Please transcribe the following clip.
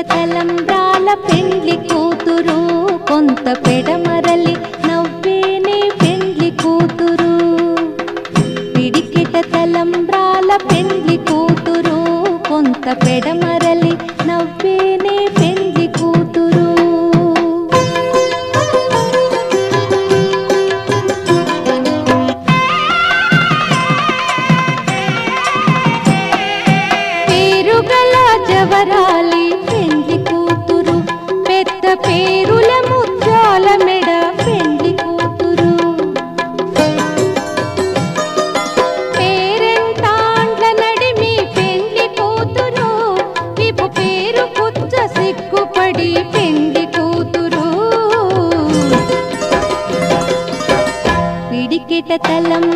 తలంబ్రాల పెండ్లి కూతురు కొంత పెడమరలి నవ్వేనే పెండ్లి కూతురు పిడికిట తలంబ్రాల పెండ్లి కూతురు కొంత పెడమరలి నవ్వేనే పెండ్లి కూతురు పేరుగల జవరాలి పెండ్లి కూతురు పెద్ద పేరుల ముత్యాల మెడ పెండ్లి కూతురు పేరెంటాండ్ల నడిమి పెండ్లి కూతురు విపు పేరు పుచ్చ సిగ్గుపడి పెండ్లి కూతురు పిడికిట తలం